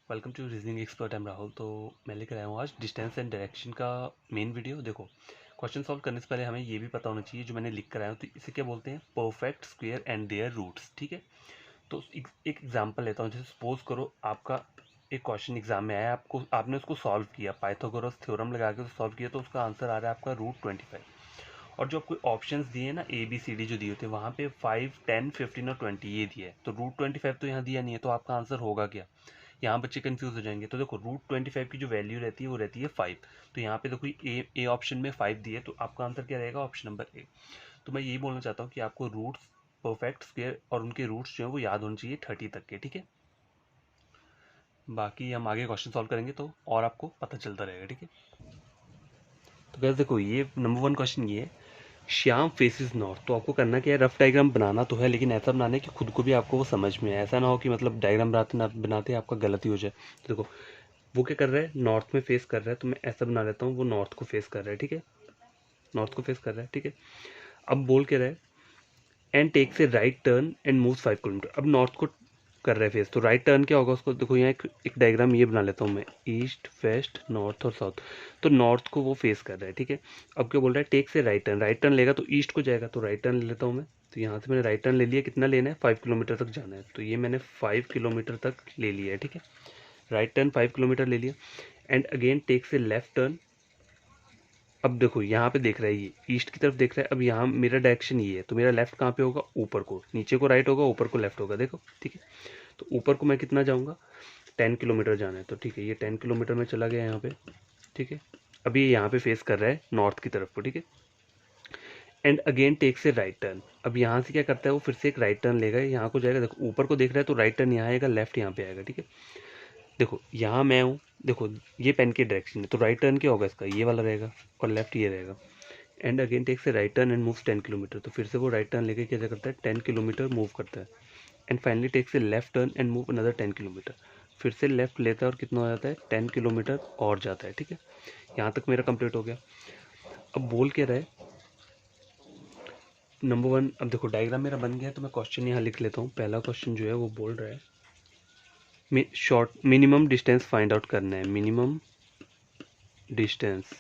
Welcome to reasoning expert. Am Rahul. तो मैं लेकर आया हूँ आज डिस्टेंस एंड डायरेक्शन का मेन वीडियो। देखो, क्वेश्चन सॉल्व करने से पहले हमें ये भी पता होना चाहिए जो मैंने लिख कर आया हूँ, तो इसे क्या बोलते हैं, perfect square and their roots. ठीक है, तो एक एग्जांपल लेता हूँ। जैसे सपोज करो आपका एक क्वेश्चन एग्जाम में आया, आपने उसको सॉल्व किया, पाइथागोरस थ्योरम लगा के सॉल्व किया, तो उसका आंसर आ रहा है आपका √25। और जो आपको ऑप्शंस दिए ना ABCD जो दिए होते हैं, वहाँ पे 5, 10, 15 और 20 ये दिया है, तो √25 तो यहाँ दिया नहीं है, तो आपका आंसर होगा क्या। यहाँ बच्चे कंफ्यूज हो जाएंगे। तो देखो, √25 की जो वैल्यू रहती है वो रहती है 5। तो यहाँ पे देखो ए ऑप्शन में 5 दिए, तो आपका आंसर क्या रहेगा, ऑप्शन नंबर ए। तो मैं यही बोलना चाहता हूँ कि आपको रूट्स, परफेक्ट स्क्वायर और उनके रूट्स जो है वो याद होने चाहिए 30 तक के। ठीक है, बाकी हम आगे क्वेश्चन सॉल्व करेंगे तो और आपको पता चलता रहेगा। ठीक है, तो गैस देखो, ये नंबर 1 क्वेश्चन ये है, श्याम फेसिस नॉर्थ। तो आपको करना क्या है, रफ डायग्राम बनाना तो है, लेकिन ऐसा बनाना है कि खुद को भी आपको वो समझ में आए। ऐसा ना हो कि मतलब डायग्राम बनाते बनाते आपका गलती हो जाए। तो देखो, वो क्या कर रहा है, नॉर्थ में फेस कर रहा है, तो मैं ऐसा बना लेता हूँ, वो नॉर्थ को फेस कर रहा है। ठीक है, नॉर्थ को फेस कर रहा है। ठीक है, अब बोल के रहा है, and takes a right turn and move 5 kilometre. अब नॉर्थ को कर रहा है फेस, तो राइट टर्न क्या होगा उसको, देखो यहाँ एक डायग्राम ये बना लेता हूँ मैं, ईस्ट, वेस्ट, नॉर्थ और साउथ। तो नॉर्थ को वो फेस कर रहा है। ठीक है, अब क्या बोल रहा है, टेक से राइट टर्न। राइट टर्न लेगा तो ईस्ट को जाएगा, तो राइट टर्न ले लेता हूँ मैं। तो यहाँ से मैंने राइट टर्न ले लिया, कितना लेना है, 5 किलोमीटर तक जाना है, तो ये मैंने 5 किलोमीटर तक ले लिया है। ठीक है, राइट टर्न 5 किलोमीटर ले लिया, एंड अगेन टेक से लेफ्ट टर्न। अब देखो यहाँ पे देख रहा है, ये ईस्ट की तरफ देख रहा है। अब यहाँ मेरा डायरेक्शन ये है, तो मेरा लेफ्ट कहाँ पे होगा, ऊपर को। नीचे को राइट होगा, ऊपर को लेफ्ट होगा। देखो, ठीक है, तो ऊपर को मैं कितना जाऊँगा, 10 किलोमीटर जाना है। तो ठीक है, ये 10 किलोमीटर में चला गया यहाँ पे। ठीक है, अभी ये यहाँ पे फेस कर रहा है नॉर्थ की तरफ को। ठीक है, एंड अगेन टेक से राइट टर्न। अब यहाँ से क्या करता है, वो फिर से एक राइट टर्न लेगा, यहाँ को जाएगा। देखो, ऊपर को देख रहा है, तो राइट टर्न यहाँ आएगा, लेफ्ट यहाँ पे आएगा। ठीक है, देखो यहाँ मैं हूँ, देखो ये पेन की डायरेक्शन है, तो राइट टर्न क्या होगा इसका, ये वाला रहेगा, और लेफ्ट ये रहेगा। एंड अगेन टेक से right turn and move 10 kilometre. तो फिर से वो राइट टर्न लेके क्या करता है, 10 किलोमीटर मूव करता है। एंड फाइनली टेक से left turn and move another 10 kilometre. फिर से लेफ्ट लेता है, और कितना हो जाता है, 10 किलोमीटर और जाता है। ठीक है, यहाँ तक मेरा कंप्लीट हो गया। अब बोल क्या रहा है, नंबर 1, अब देखो डायग्राम मेरा बन गया, तो मैं क्वेश्चन यहाँ लिख लेता हूँ। पहला क्वेश्चन जो है वो बोल रहा है, short minimum distance find out करना है। मिनिमम डिस्टेंस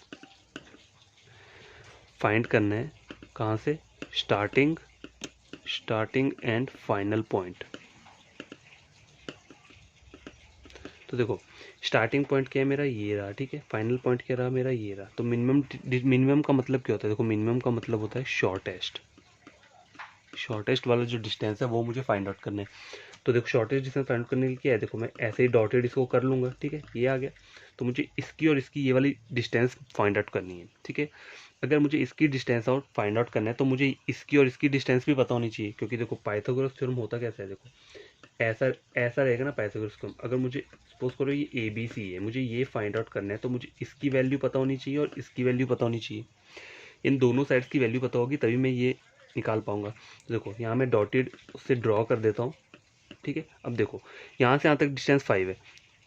फाइंड करना है, कहाँ से, स्टार्टिंग एंड फाइनल पॉइंट। तो देखो, स्टार्टिंग पॉइंट क्या है मेरा, ये रहा। ठीक है, फाइनल पॉइंट क्या रहा मेरा, ये रहा। तो मिनिमम का मतलब क्या होता है, देखो मिनिमम का मतलब होता है शॉर्टेस्ट वाला जो डिस्टेंस है वो मुझे फाइंड आउट करना है। तो देखो, शॉर्टेज डिस्टेंस फाइंड करने के लिए क्या है, देखो मैं ऐसे ही डॉटेड इसको कर लूँगा। ठीक है, ये आ गया। तो मुझे इसकी और इसकी ये वाली डिस्टेंस फाइंड आउट करनी है। ठीक है, अगर मुझे इसकी डिस्टेंस आउट फाइंड आउट करना है, तो मुझे इसकी और इसकी डिस्टेंस भी पता होनी चाहिए, क्योंकि देखो पाइथागोरस थ्योरम होता कैसा है, देखो ऐसा ऐसा रहेगा ना पाइथागोरस थ्योरम। अगर मुझे सपोज करो ये ABC है, मुझे ये फाइंड आउट करना है, तो मुझे इसकी वैल्यू पता होनी चाहिए और इसकी वैल्यू पता होनी चाहिए। इन दोनों साइड्स की वैल्यू पता होगी, तभी मैं ये निकाल पाऊंगा। तो देखो यहाँ मैं डॉटेड उससे ड्रॉ कर देता हूँ। ठीक है, अब देखो यहाँ से यहाँ तक डिस्टेंस 5 है,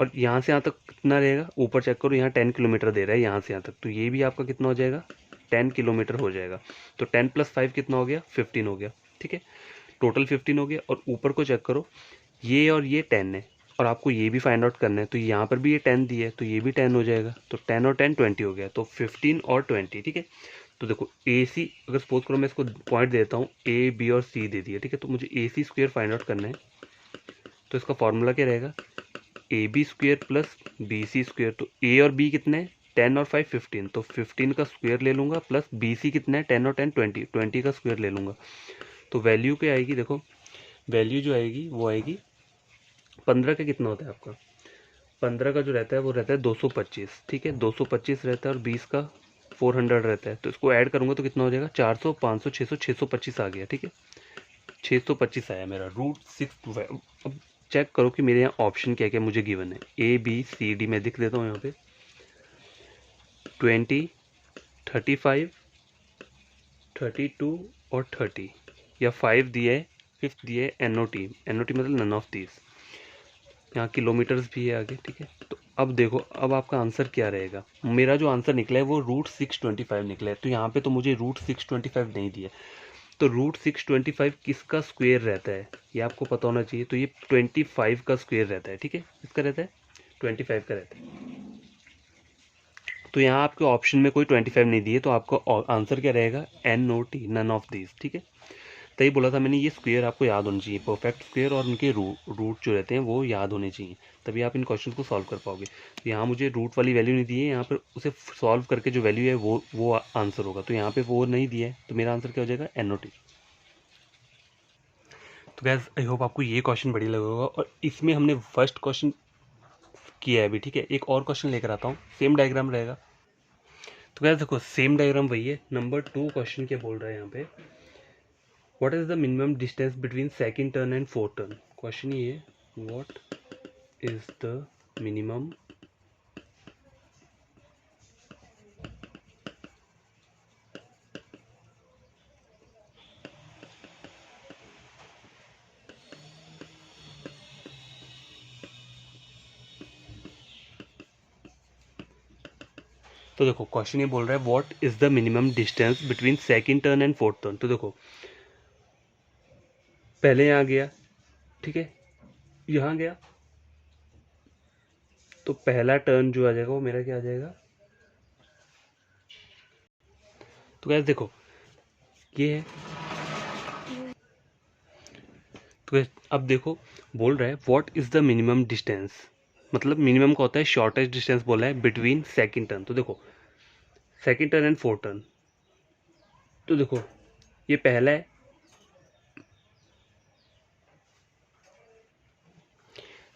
और यहाँ से यहाँ तक कितना रहेगा, ऊपर चेक करो, यहाँ 10 किलोमीटर दे रहा है यहाँ से यहाँ तक, तो ये भी आपका कितना हो जाएगा, 10 किलोमीटर हो जाएगा। तो 10 + 5 कितना हो गया, 15 हो गया। ठीक है, टोटल 15 हो गया। और ऊपर को चेक करो, ये और ये 10 है, और आपको ये भी फाइंड आउट करना है, तो यहाँ पर भी ये 10 दिया है, तो ये भी 10 हो जाएगा। तो 10 और 10 20 हो गया, तो 15 और 20। ठीक है, तो देखो AC, अगर सपोज करो मैं इसको पॉइंट देता हूँ, A, B और C दे दिया। ठीक है, तो मुझे AC स्क्वायर फाइंड आउट करना है, तो इसका फॉर्मूला क्या रहेगा, AB square plus BC square. तो A और B कितने हैं, 10 और 5 15, तो 15 का स्क्वायर ले लूँगा, प्लस BC कितना है, 10 और 10 20, 20 का स्क्वायर ले लूँगा। तो वैल्यू क्या आएगी, देखो वैल्यू जो आएगी वो आएगी 15 का कितना होता है आपका, 15 का जो रहता है वो रहता है 225। ठीक है, 225 रहता है, और 20 का 400 रहता है। तो इसको ऐड करूँगा तो कितना हो जाएगा, 400, 500, 600, 625 आ गया। ठीक है, 625 आया मेरा √625। अब चेक करो कि मेरे यहाँ ऑप्शन क्या क्या मुझे गिवन है, ABCD में दिख देता हूँ यहाँ पे, 20, 35, 32 और 30, या 5 दिया है, 5th दिया है NOT मतलब नन ऑफ दीज। यहाँ किलोमीटर्स भी है आगे। ठीक है, तो अब देखो, अब आपका आंसर क्या रहेगा, मेरा जो आंसर निकला है वो √625 निकला है। तो यहाँ पे तो मुझे √625 नहीं दिया, तो √625 किसका स्क्वायर रहता है, ये आपको पता होना चाहिए। तो ये 25 का स्क्वायर रहता है। ठीक है, किसका रहता है, 25 का रहता है। तो यहाँ आपके ऑप्शन में कोई 25 नहीं दिए, तो आपका आंसर क्या रहेगा, NOT, नन ऑफ दिस। ठीक है, तभी बोला था मैंने ये स्क्वायर आपको याद होने चाहिए, परफेक्ट स्क्वायर और उनके रूट जो रहते हैं वो याद होने चाहिए, तभी आप इन क्वेश्चन को सॉल्व कर पाओगे। तो यहाँ मुझे रूट वाली वैल्यू नहीं दी है, यहाँ पर उसे सॉल्व करके जो वैल्यू है वो आंसर होगा। तो यहाँ पे वो नहीं दिया है, तो मेरा आंसर क्या हो जाएगा, NOT। तो गैस आई होप आपको ये क्वेश्चन बढ़िया लगा होगा, और इसमें हमने फर्स्ट क्वेश्चन किया है अभी। ठीक है, एक और क्वेश्चन लेकर आता हूँ, सेम डायग्राम रहेगा। तो गैस देखो सेम डायग्राम वही है। नंबर 2 क्वेश्चन क्या बोल रहा है यहाँ पे, what is the minimum distance between second turn and fourth turn. Question ये है, व्हाट इज द मिनिमम तो देखो क्वेश्चन ये बोल रहा है what is the minimum distance between second turn and fourth turn. तो देखो पहले यहाँ गया, ठीक है, यहाँ गया, तो पहला टर्न जो आ जाएगा वो मेरा क्या आ जाएगा। तो गैस देखो ये है, तो गैस अब देखो बोल रहा है what is the minimum distance, मतलब मिनिमम का होता है शॉर्टेस्ट डिस्टेंस बोला है बिटवीन सेकंड टर्न। तो देखो second turn and fourth turn, तो देखो ये पहला है,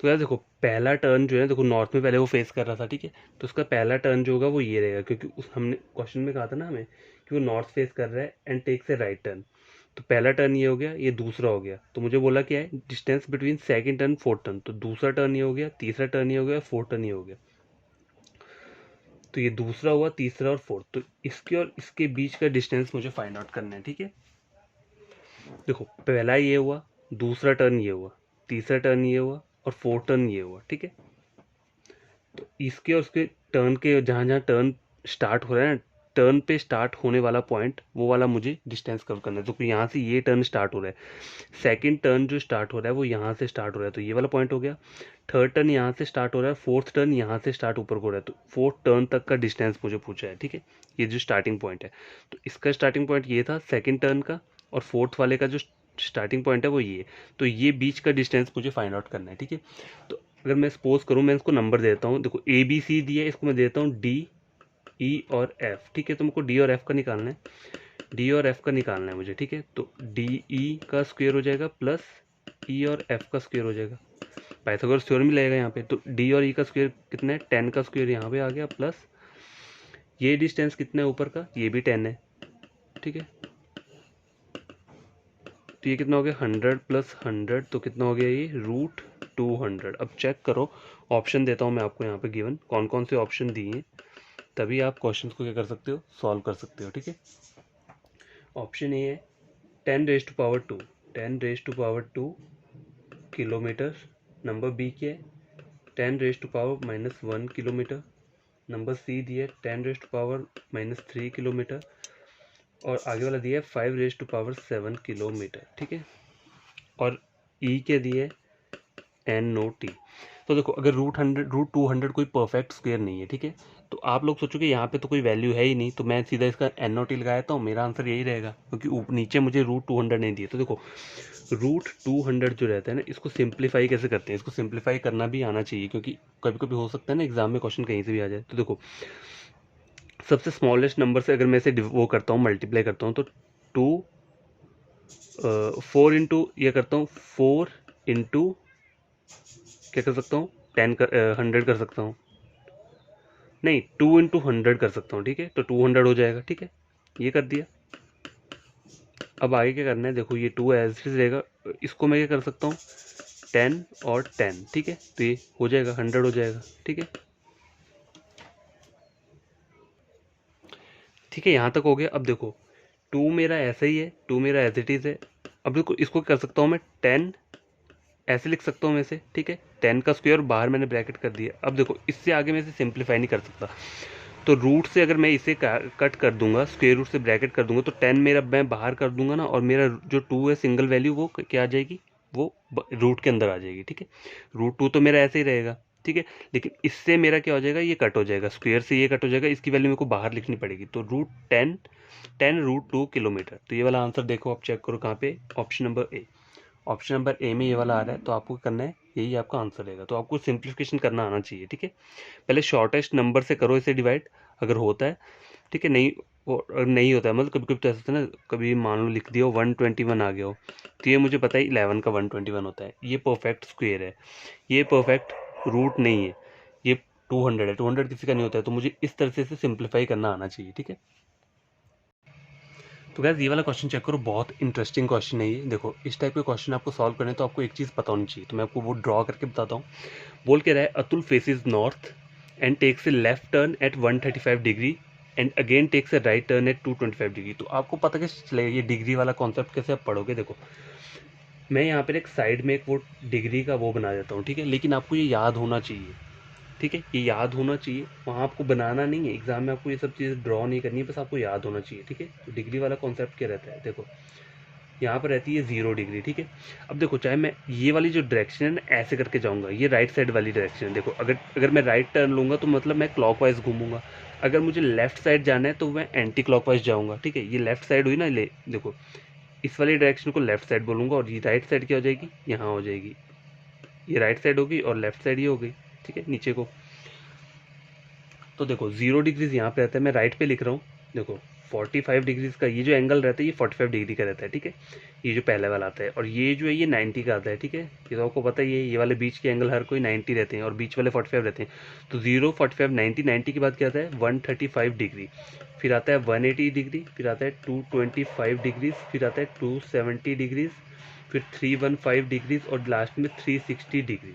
तो यार देखो पहला टर्न जो है देखो नॉर्थ में पहले वो फेस कर रहा था, ठीक है, तो उसका पहला टर्न जो होगा वो ये रहेगा, क्योंकि उस हमने क्वेश्चन में कहा था ना हमें कि वो नॉर्थ फेस कर रहा है and takes a right turn. तो पहला टर्न ये हो गया, ये दूसरा हो गया, तो मुझे बोला क्या है distance between second turn fourth turn, तो दूसरा टर्न ये हो गया, तीसरा टर्न ये हो गया, फोर्थ टर्न ये हो गया। तो ये दूसरा हुआ, तीसरा और फोर्थ, तो इसके और इसके बीच का डिस्टेंस मुझे फाइंड आउट करना है। ठीक है, देखो पहला ये हुआ, दूसरा टर्न ये हुआ, तीसरा टर्न ये हुआ और फोर्थ टर्न ये हुआ। ठीक है, तो इसके और उसके टर्न के जहाँ जहाँ टर्न स्टार्ट हो रहा है ना, टर्न पे स्टार्ट होने वाला पॉइंट वो वाला मुझे डिस्टेंस कवर करना है। तो यहाँ से ये टर्न स्टार्ट हो रहा है, सेकंड टर्न जो स्टार्ट हो रहा है वो यहाँ से स्टार्ट हो रहा है, तो ये वाला पॉइंट हो गया। थर्ड टर्न यहाँ से स्टार्ट हो रहा है, फोर्थ टर्न यहाँ से स्टार्ट ऊपर को हो रहा है, तो फोर्थ टर्न तक का डिस्टेंस मुझे पूछा है। ठीक है, ये जो स्टार्टिंग पॉइंट है, तो इसका स्टार्टिंग पॉइंट ये था सेकेंड टर्न का, और फोर्थ वाले का जो स्टार्टिंग पॉइंट है वो ये, तो ये बीच का डिस्टेंस मुझे फाइंड आउट करना है। ठीक है, तो अगर मैं सपोज करूँ, मैं इसको नंबर देता हूँ, देखो ABC दिया है, इसको मैं देता हूँ DE और F। ठीक है, तो मुझको D और F का निकालना है, D और F का निकालना है मुझे। ठीक है, तो DE का स्क्वायर हो जाएगा प्लस E और F का स्क्वायर हो जाएगा, पाइथागोरस थ्योरम मिलेगा यहाँ पे। तो D और E का स्क्वायर कितना है, 10 का स्क्वायर यहाँ पे आ गया, प्लस ये डिस्टेंस कितना है ऊपर का, ये भी 10 है। ठीक है, तो ये कितना हो गया 100 प्लस 100, तो कितना हो गया ये √200। अब चेक करो, ऑप्शन देता हूँ मैं आपको यहाँ पे गिवन कौन कौन से ऑप्शन दिए हैं, तभी आप क्वेश्चन को क्या कर सकते हो, सॉल्व कर सकते हो। ठीक है, ऑप्शन ए है 10⁻², 10⁻² किलोमीटर। नंबर बी क्या है 10⁻⁻1 किलोमीटर। नंबर सी दिया है 10⁻⁻3 किलोमीटर, और आगे वाला दिया है 5⁻7 किलोमीटर। ठीक है, और ई के दिए NOT। तो देखो अगर √200 कोई परफेक्ट स्क्वायर नहीं है, ठीक है, तो आप लोग सोचोगे यहाँ पे तो कोई वैल्यू है ही नहीं, तो मैं सीधा इसका NOT लगाया, तो मेरा आंसर यही रहेगा, क्योंकि नीचे मुझे √200 नहीं दिए। तो देखो √200 जो रहता है ना, इसको सिंप्लीफाई कैसे करते हैं, इसको सिंप्लीफाई करना भी आना चाहिए, क्योंकि कभी कभी हो सकता है ना एग्जाम में क्वेश्चन कहीं से भी आ जाए। तो देखो सबसे स्मॉलेस्ट नंबर से अगर मैं इसे वो करता हूँ, मल्टीप्लाई करता हूँ, तो 4 इंटू ये करता हूँ, 4 इंटू क्या कर सकता हूँ 100 कर सकता हूँ, नहीं 2 इंटू 100 कर सकता हूँ। ठीक है, तो 200 हो जाएगा। ठीक है, ये कर दिया। अब आगे क्या करना है, देखो ये 2 एज इट इज रहेगा, इसको मैं क्या कर सकता हूँ 10 और 10। ठीक है, तो ये हो जाएगा 100 हो जाएगा। ठीक है, ठीक है, यहाँ तक हो गया। अब देखो 2 मेरा ऐसा ही है, 2 मेरा एज इट इज है। अब देखो इसको कर सकता हूँ मैं 10 ऐसे लिख सकता हूँ मैं इसे। ठीक है, 10 का स्क्वायर बाहर मैंने ब्रैकेट कर दिया। अब देखो इससे आगे मैं इसे सिंप्लीफाई नहीं कर सकता, तो रूट से अगर मैं इसे कट कर दूंगा, स्क्वायर रूट से ब्रैकेट कर दूंगा, तो 10 मेरा मैं बाहर कर दूंगा ना, और मेरा जो 2 है सिंगल वैल्यू वो क्या आ जाएगी, वो रूट के अंदर आ जाएगी। ठीक है, √2 तो मेरा ऐसे ही रहेगा, ठीक है। लेकिन इससे मेरा क्या हो जाएगा, ये कट हो जाएगा, स्क्वायर से ये कट हो जाएगा, इसकी वैल्यू मेरे को बाहर लिखनी पड़ेगी। तो √10 √2 किलोमीटर। तो ये वाला आंसर देखो, आप चेक करो कहाँ पे, option number A. Option number A में ये वाला आ रहा है, तो आपको करना है, यही आपका आंसर रहेगा। तो आपको सिंप्लीफिकेशन करना आना चाहिए, ठीक है। पहले शॉर्टेस्ट नंबर से करो इसे डिवाइड, अगर होता है, ठीक है। नहीं, वो अगर नहीं होता है, मतलब कभी कभी तो ऐसा होता है ना, कभी मान लो लिख दिया 121 आ गया हो, तो ये मुझे पता है 11 का 121 होता है। ये परफेक्ट स्क्वेयर है, ये परफेक्ट रूट नहीं है, ये 200 है, 200 किसी का नहीं होता है। तो मुझे इस तरह से इसे सिंप्लीफाई करना आना चाहिए, ठीक है। तो गैस ये वाला क्वेश्चन चेक करो, बहुत इंटरेस्टिंग क्वेश्चन है ये। देखो इस टाइप के क्वेश्चन आपको सॉल्व करने तो आपको एक चीज़ पता होनी चाहिए, तो मैं आपको वो ड्रॉ करके बताता हूँ। बोल के रहा है, Atul faces north and takes a left turn at 135 degree and again takes a right turn at 225 degree. तो आपको पता कैसे चलेगा ये डिग्री वाला कॉन्सेप्ट, कैसे आप पढ़ोगे। देखो मैं यहाँ पर एक साइड में एक वो डिग्री का वो बना देता हूँ, ठीक है। लेकिन आपको ये याद होना चाहिए, ठीक है, ये याद होना चाहिए। वहाँ आपको बनाना नहीं है, एग्जाम में आपको ये सब चीज़ें ड्रॉ नहीं करनी है, बस आपको याद होना चाहिए, ठीक है। तो डिग्री वाला कॉन्सेप्ट क्या रहता है, देखो यहाँ पर रहती है 0 डिग्री, ठीक है। अब देखो चाहे मैं ये वाली जो डायरेक्शन है ना ऐसे करके जाऊँगा, ये राइट साइड वाली डायरेक्शन है। देखो अगर अगर मैं राइट टर्न लूँगा तो मतलब मैं क्लॉकवाइज घूमूंगा। अगर मुझे लेफ्ट साइड जाना है तो मैं एंटी क्लॉकवाइज जाऊँगा, ठीक है। ये लेफ्ट साइड हुई ना, ले देखो इस वाली डायरेक्शन को लेफ्ट साइड बोलूँगा, और ये राइट साइड क्या हो जाएगी, यहाँ हो जाएगी। ये राइट साइड होगी और लेफ्ट साइड ये हो गई, ठीक है, नीचे को। तो देखो 0 डिग्रीज यहाँ पे रहता है, मैं राइट पे लिख रहा हूँ। देखो 45 डिग्रीज का ये जो एंगल रहता है ये 45 डिग्री का रहता है, ठीक है। ये जो पहले वाला आता है, और ये जो है ये 90 का आता है, ठीक है। ये तो आपको पता ही है, ये वाले बीच के एंगल हर कोई 90 रहते हैं और बीच वाले 45 रहते हैं। तो 0 45 90, 90 के बाद क्या आता है 135 डिग्री, फिर आता है 180 डिग्री, फिर आता है 225 डिग्रीज, फिर आता है 270 डिग्रीज, फिर 315 डिग्रीज और लास्ट में 360 डिग्रीज।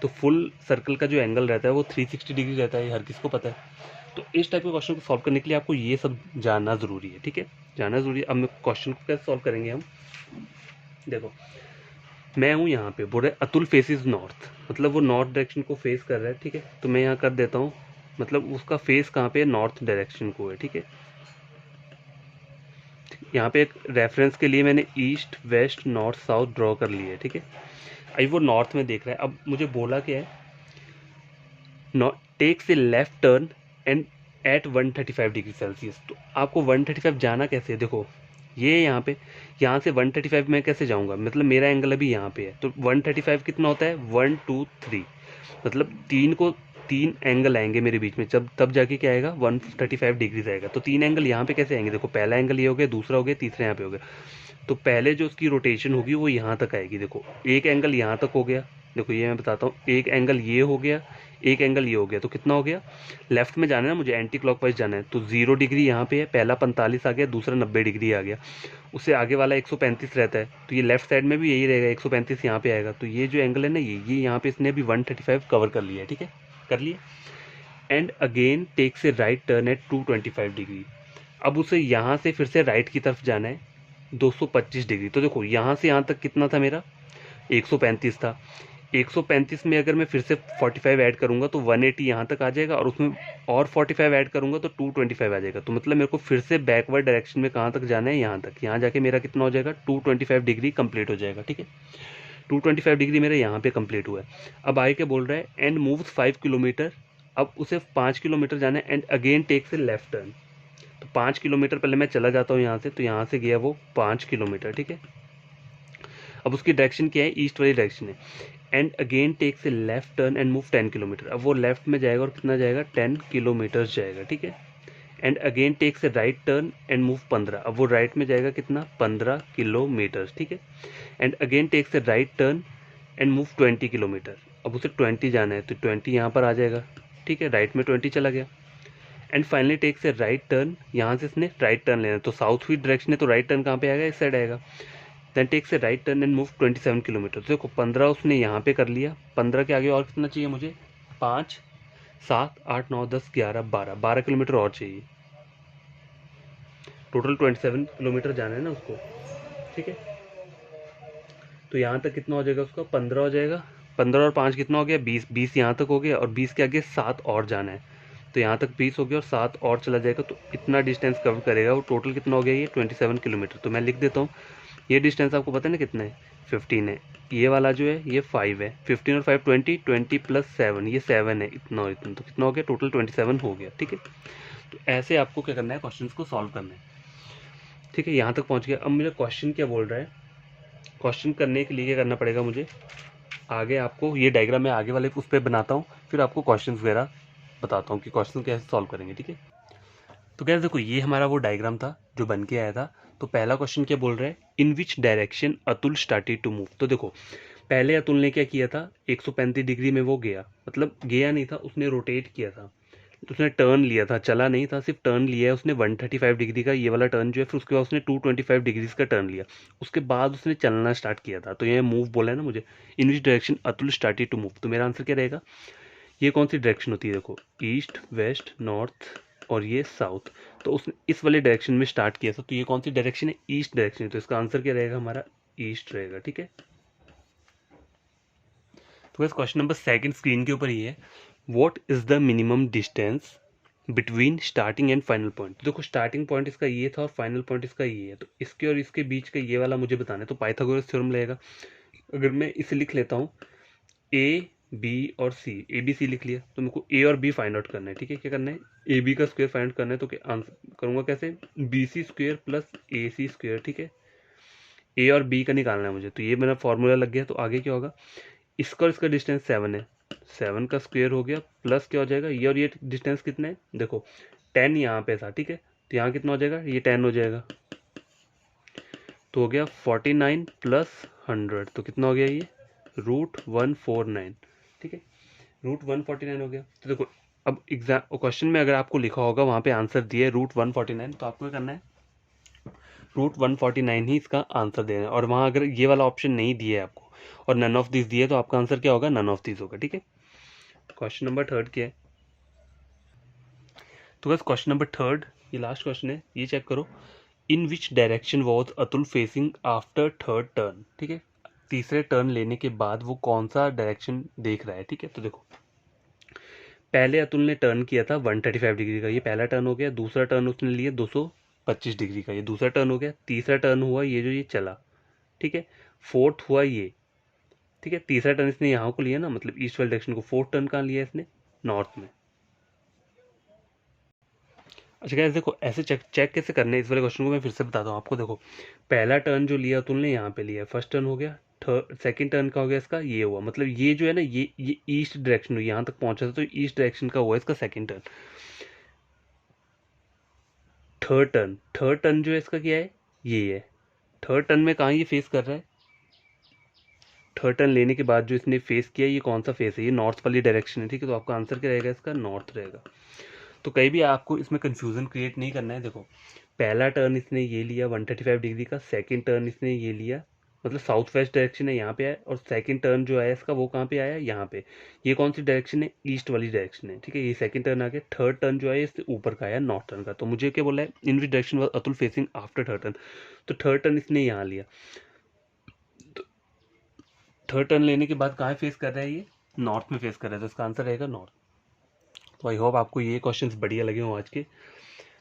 तो फुल सर्कल का जो एंगल रहता है वो 360 डिग्री रहता है, हर किसको पता है। तो इस टाइप के क्वेश्चन को सॉल्व करने के लिए आपको ये सब जानना ज़रूरी है, ठीक है, जानना ज़रूरी है। अब मैं क्वेश्चन को कैसे सॉल्व करेंगे हम, देखो मैं हूँ यहाँ पे, बोल रहे अतुल फेसेस नॉर्थ, मतलब वो नॉर्थ डायरेक्शन को फेस कर रहा है, ठीक है। तो मैं यहाँ कर देता हूँ, मतलब उसका फेस कहाँ पे है, नॉर्थ डायरेक्शन को है, ठीक है। यहाँ पे एक रेफरेंस के लिए मैंने east west north south draw कर लिया है, ठीक है। अभी वो नॉर्थ में देख रहा है। अब मुझे बोला क्या है, takes a left turn and at 135 degree Celsius. तो आपको 135 जाना कैसे है, देखो ये यहाँ पे, यहाँ से 135 में कैसे जाऊँगा, मतलब मेरा एंगल अभी यहाँ पे है। तो 135 कितना होता है 1 2 3, मतलब तीन एंगल आएंगे मेरे बीच में, जब तब जाके क्या आएगा 135 डिग्रीज आएगा। तो तीन एंगल यहाँ पे कैसे आएंगे, देखो पहला एंगल ये हो गया, दूसरा हो गया, तीसरा यहाँ पे हो गया। तो पहले जो उसकी रोटेशन होगी वो यहाँ तक आएगी। देखो एक एंगल यहाँ तक हो गया, देखो ये मैं बताता हूँ, एक एंगल ये हो गया, एक एंगल ये हो गया। तो कितना हो गया, लेफ्ट में जाना है ना मुझे, एंटी क्लॉकवाइज जाना है। तो 0 डिग्री यहाँ पे है, पहला 45 आ गया, दूसरा 90 डिग्री आ गया, उससे आगे वाला 135 रहता है। तो ये लेफ्ट साइड में भी यही रहेगा, 135 यहाँ पे आएगा। तो ये जो एंगल है ना, ये यहाँ पे इसने अभी 135 कवर कर लिया है, ठीक है, कर लिया। And again takes a right turn at 225 degree. अब उसे यहाँ से फिर से राइट की तरफ जाना है 225 डिग्री। तो देखो यहाँ से यहाँ तक कितना था मेरा, 135 था। 135 में अगर मैं फिर से 45 ऐड करूँगा तो 180 यहाँ तक आ जाएगा, और उसमें और 45 ऐड करूँगा तो 225 आ जाएगा। तो मतलब मेरे को फिर से बैकवर्ड डायरेक्शन में कहाँ तक जाना है, यहाँ तक। यहाँ जाके मेरा कितना हो जाएगा, 225 डिग्री कंप्लीट हो जाएगा, ठीक है। 225 डिग्री मेरा यहाँ पे कंप्लीट हुआ है। अब आगे क्या बोल रहा है, एंड मूव्स 5 किलोमीटर। अब उसे 5 किलोमीटर जाना है, and again takes a left turn. तो 5 किलोमीटर पहले मैं चला जाता हूँ यहाँ से, तो यहाँ से गया वो 5 किलोमीटर, ठीक है। अब उसकी डायरेक्शन क्या है, ईस्ट वाली डायरेक्शन है। And again takes a left turn and move 10 kilometre. अब वो लेफ्ट में जाएगा और कितना जाएगा, 10 किलोमीटर जाएगा, ठीक है। And again takes a right turn and move 15। अब वो राइट में जाएगा कितना, 15 किलोमीटर, ठीक है। And again takes a right turn and move 20 kilometre. अब उसे 20 जाना है, तो 20 यहाँ पर आ जाएगा, ठीक है, राइट में 20 चला गया। And finally takes a right turn, यहाँ से इसने राइट टर्न लेना है, तो साउथ की डायरेक्शन है, तो राइट टर्न कहाँ पे आएगा, इस साइड आएगा। Then takes a right turn and move 27 kilometre. देखो 15 उसने यहाँ पे कर लिया, 15 के आगे और कितना चाहिए मुझे, 5 7 8 9 10 11 12 किलोमीटर और चाहिए। टोटल 27 किलोमीटर जाना है ना उसको, ठीक है। तो यहाँ तक कितना हो जाएगा उसका, 15 हो जाएगा। 15 और 5 कितना हो गया, 20, 20 यहाँ तक हो गया, और 20 के आगे 7 और जाना है। तो यहाँ तक 20 हो गया और 7 और चला जाएगा, तो इतना डिस्टेंस कवर करेगा वो। टोटल कितना हो गया ये, 27 किलोमीटर। तो मैं लिख देता हूँ, ये डिस्टेंस आपको पता है ना कितना है, 15 है, ये वाला जो है ये 5 है, 15 और 5 20, 20 प्लस 7 ये 7 है, इतना और इतना, तो कितना हो गया टोटल 27 हो गया। ठीक है, तो ऐसे आपको क्या करना है, क्वेश्चन को सॉल्व करना है। ठीक है, यहाँ तक पहुँच गया। अब मुझे क्वेश्चन क्या बोल रहा है, क्वेश्चन करने के लिए क्या करना पड़ेगा मुझे, आगे आपको ये डायग्राम मैं आगे वाले उस पर बनाता हूँ, फिर आपको क्वेश्चन वगैरह बताता हूँ कि क्वेश्चन कैसे सॉल्व करेंगे। ठीक है, तो क्या देखो ये हमारा वो डायग्राम था जो बन के आया था। तो पहला क्वेश्चन क्या बोल रहा है, in which direction Atul started to move. तो देखो पहले अतुल ने क्या किया था, 135 डिग्री में वो गया, मतलब गया नहीं था, उसने रोटेट किया था, तो उसने टर्न लिया था, चला नहीं था, सिर्फ टर्न लिया है उसने 135 डिग्री का, ये वाला टर्न जो है, फिर उसके बाद उसने 225 डिग्रीज का टर्न लिया, उसके बाद उसने चलना स्टार्ट किया था। तो ये मूव बोला है ना मुझे, in which direction Atul started to move, तो मेरा आंसर क्या रहेगा, ये कौन सी डायरेक्शन होती है, देखो ईस्ट वेस्ट नॉर्थ और ये साउथ, तो उसने इस वाले डायरेक्शन में स्टार्ट किया था, तो ये कौन सी डायरेक्शन है, ईस्ट डायरेक्शन है, तो इसका आंसर क्या रहेगा हमारा, ईस्ट रहेगा। ठीक है, तो बस क्वेश्चन नंबर सेकंड स्क्रीन के ऊपर ही है, what is the minimum distance between starting and final point. तो देखो स्टार्टिंग पॉइंट इसका ये था और फाइनल पॉइंट इसका ये है, तो इसके और इसके बीच का ये वाला मुझे बताना है, तो पाइथागोरस थ्योरम लगेगा। अगर मैं इसे लिख लेता हूँ ए बी और सी, ए बी सी लिख लिया, तो मेरे को ए और बी फाइंड आउट करना है। ठीक है, क्या करना है, ए बी का स्क्वायर फाइंड आउट करना है, तो क्या आंसर करूंगा कैसे, बी सी स्क्वायर प्लस ए सी स्क्वायर। ठीक है, ए और बी का निकालना है मुझे, तो ये मेरा फॉर्मूला लग गया। तो आगे क्या होगा, इसका और इसका डिस्टेंस 7 है, 7 का स्क्वायर हो गया, प्लस क्या हो जाएगा, ये और ये डिस्टेंस कितना है, देखो 10 यहाँ पे था। ठीक है, तो यहाँ कितना हो जाएगा, ये 10 हो जाएगा, तो हो गया 49 प्लस 100, तो कितना हो गया ये √149। ठीक है, √149 हो गया। तो देखो अब एग्जाम क्वेश्चन में अगर आपको लिखा होगा वहाँ पे आंसर दिए √149, तो आपको क्या करना है, √149 ही इसका आंसर देना है। और वहाँ अगर ये वाला ऑप्शन नहीं दिया है आपको और नन ऑफ दिस दिए, तो आपका आंसर क्या होगा, नन ऑफ दिस होगा। ठीक है, क्वेश्चन नंबर थर्ड क्या है, तो बस क्वेश्चन नंबर थर्ड ये लास्ट क्वेश्चन है, ये चेक करो, in which direction was Atul facing after third turn. ठीक है, तीसरे टर्न लेने के बाद वो कौन सा डायरेक्शन देख रहा है। ठीक है, तो देखो पहले अतुल ने टर्न किया था 135 डिग्री का, ये पहला टर्न हो गया, दूसरा टर्न उसने लिया 225 डिग्री का, ये दूसरा टर्न हो गया, तीसरा टर्न हुआ ये जो ये चला। ठीक है, फोर्थ हुआ ये। ठीक है, तीसरा टर्न इसने यहाँ को लिया ना, मतलब ईस्ट वाले डायरेक्शन को, फोर्थ टर्न कहाँ लिया इसने, नॉर्थ में। अच्छा गाइस देखो ऐसे चेक चेक कैसे करने हैं, इस वाले क्वेश्चन को मैं फिर से बताता हूँ आपको। देखो पहला टर्न जो लिया अतुल ने यहाँ पे लिया, फर्स्ट टर्न हो गया, थर्ड सेकंड टर्न का हो गया इसका ये हुआ, मतलब ये जो है ना ये ईस्ट डायरेक्शन हुई, यहाँ तक पहुंचा था, तो ईस्ट डायरेक्शन का हुआ इसका सेकंड टर्न। थर्ड टर्न जो है इसका क्या है, ये है, थर्ड टर्न में कहाँ ये फेस कर रहा है, थर्ड टर्न लेने के बाद जो इसने फेस किया ये कौन सा फेस है, ये नॉर्थ वाली डायरेक्शन है। ठीक है, तो आपका आंसर क्या रहेगा, इसका नॉर्थ रहेगा। तो कहीं भी आपको इसमें कंफ्यूजन क्रिएट नहीं करना है। देखो पहला टर्न इसने ये लिया 135 डिग्री का, सेकंड टर्न इसने ये लिया, मतलब साउथ वेस्ट डायरेक्शन है यहाँ पे आया, और सेकंड टर्न जो आया इसका वो कहाँ पे आया, यहाँ पे। ये कौन सी डायरेक्शन है, ईस्ट वाली डायरेक्शन है। ठीक है, ये सेकंड टर्न आ गया, थर्ड टर्न जो है इससे ऊपर का आया, नॉर्थ टर्न का। तो मुझे क्या बोला है, in which direction was Atul facing after third turn, तो थर्ड टर्न इसने यहाँ लिया, तो थर्ड टर्न लेने के बाद कहाँ फेस कर रहा है, ये नॉर्थ में फेस कर रहा है, तो इसका आंसर रहेगा नॉर्थ। तो आई होप आपको ये क्वेश्चंस बढ़िया लगे हों आज के।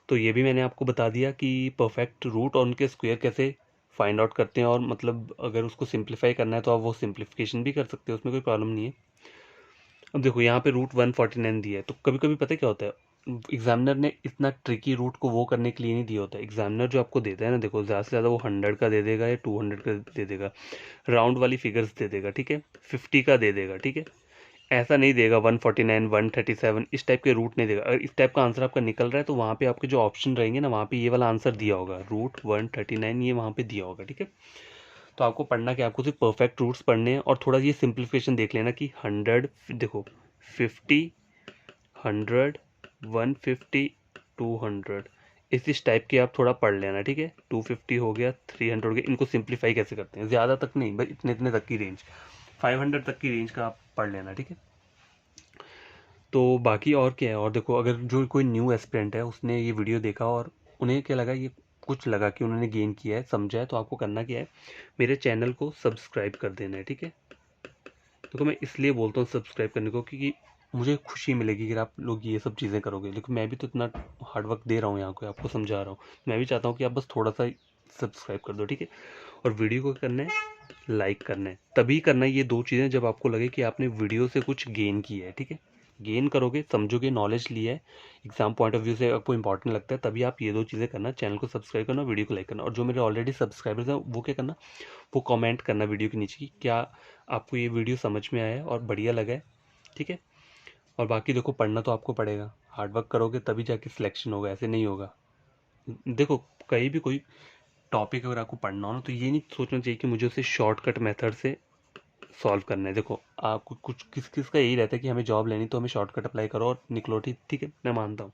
तो ये भी मैंने आपको बता दिया कि परफेक्ट रूट और उनके स्क्वायर कैसे फाइंड आउट करते हैं, और मतलब अगर उसको सिंप्लीफाई करना है तो आप वो सिंप्लीफिकेशन भी कर सकते हो, उसमें कोई प्रॉब्लम नहीं है। अब देखो यहाँ पे √149 दिया है, तो कभी कभी पता है क्या होता है, एग्जामिनर ने इतना ट्रिकी रूट को वो करने के लिए नहीं दिया होता है। एग्जामिनर जो आपको देता है ना, देखो ज़्यादा से ज़्यादा वो 100 का दे देगा या 200 का दे देगा, राउंड वाली फिगर्स दे देगा। ठीक है, 50 का दे देगा। ठीक है, ऐसा नहीं देगा 149 137 इस टाइप के रूट नहीं देगा। अगर इस टाइप का आंसर आपका निकल रहा है तो वहाँ पे आपके जो ऑप्शन रहेंगे ना, वहाँ पे ये वाला आंसर दिया होगा, √139 ये वहाँ पे दिया होगा। ठीक है, तो आपको पढ़ना कि आपको सिर्फ परफेक्ट रूट्स पढ़ने हैं, और थोड़ा ये सिंप्लीफिकेशन देख लेना कि 100 देखो 50 100 150 200 इस टाइप के आप थोड़ा पढ़ लेना। ठीक है, 250 हो गया 300 हो गया, इनको सिंप्लीफाई कैसे करते हैं, ज़्यादा तक नहीं, बस इतने इतने तक की रेंज, 500 तक की रेंज का आप पढ़ लेना। ठीक है, तो बाकी और क्या है, और देखो अगर जो कोई न्यू एस्पिरेंट है उसने ये वीडियो देखा और उन्हें क्या लगा, ये कुछ लगा कि उन्होंने गेन किया है, समझा है, तो आपको करना क्या है, मेरे चैनल को सब्सक्राइब कर देना है। ठीक है, देखो मैं इसलिए बोलता हूँ सब्सक्राइब करने को, क्योंकि मुझे खुशी मिलेगी अगर आप लोग ये सब चीज़ें करोगे, लेकिन मैं भी तो इतना हार्ड वर्क दे रहा हूँ यहाँ को, आपको समझा रहा हूँ, मैं भी चाहता हूँ कि आप बस थोड़ा सा सब्सक्राइब कर दो। ठीक है, और वीडियो को करना है लाइक करना है। तभी करना है ये 2 चीज़ें जब आपको लगे कि आपने वीडियो से कुछ गेन किया है, ठीक है। गेन करोगे, समझोगे, नॉलेज लिया है, एग्जाम पॉइंट ऑफ व्यू से आपको इंपॉर्टेंट लगता है, तभी आप ये 2 चीज़ें करना, चैनल को सब्सक्राइब करना, वीडियो को लाइक करना। और जो मेरे ऑलरेडी सब्सक्राइबर्स हैं वो क्या करना, वो कमेंट करना वीडियो के नीचे कि क्या आपको ये वीडियो समझ में आया है और बढ़िया लगा है, ठीक है। और बाकी देखो, पढ़ना तो आपको पड़ेगा, हार्ड वर्क करोगे तभी जाके सिलेक्शन होगा, ऐसे नहीं होगा। देखो, कहीं भी कोई टॉपिक अगर आपको पढ़ना हो ना, तो ये नहीं सोचना चाहिए कि मुझे उसे शॉर्टकट मेथड से सॉल्व करना है। देखो, आपको कुछ किस किस का यही रहता है कि हमें जॉब लेनी तो हमें शॉर्टकट अप्लाई करो और निकलो, ठीक ठीक है, मैं मानता हूँ।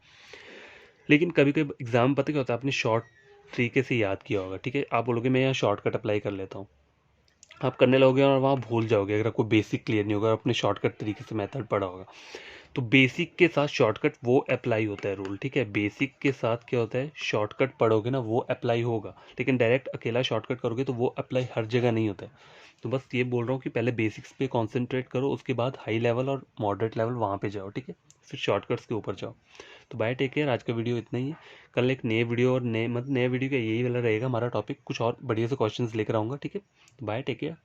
लेकिन कभी कभी एग्जाम पता क्या होता है, आपने शॉर्ट तरीके से याद किया होगा, ठीक है, आप बोलोगे मैं यहाँ शॉर्टकट अप्लाई कर लेता हूँ, आप करने लगोगे और वहाँ भूल जाओगे अगर आपको बेसिक क्लियर नहीं होगा, अपने शॉर्टकट तरीके से मेथड पढ़ा होगा। तो बेसिक के साथ शॉर्टकट वो अप्लाई होता है रूल, ठीक है। बेसिक के साथ क्या होता है, शॉर्टकट पढ़ोगे ना वो अप्लाई होगा, लेकिन डायरेक्ट अकेला शॉर्टकट करोगे तो वो अप्लाई हर जगह नहीं होता है। तो बस ये बोल रहा हूँ कि पहले बेसिक्स पे कंसंट्रेट करो, उसके बाद हाई लेवल और मॉडरेट लेवल वहाँ पे जाओ, ठीक है, फिर शॉर्टकट्स के ऊपर जाओ। तो बाय, टेक केयर। आज का वीडियो इतना ही है। कल एक नए वीडियो और नए वीडियो का यही वाला रहेगा हमारा टॉपिक, कुछ और बढ़िया से क्वेश्चंस लेकर आऊँगा, ठीक है। तो बाय, टेक केयर।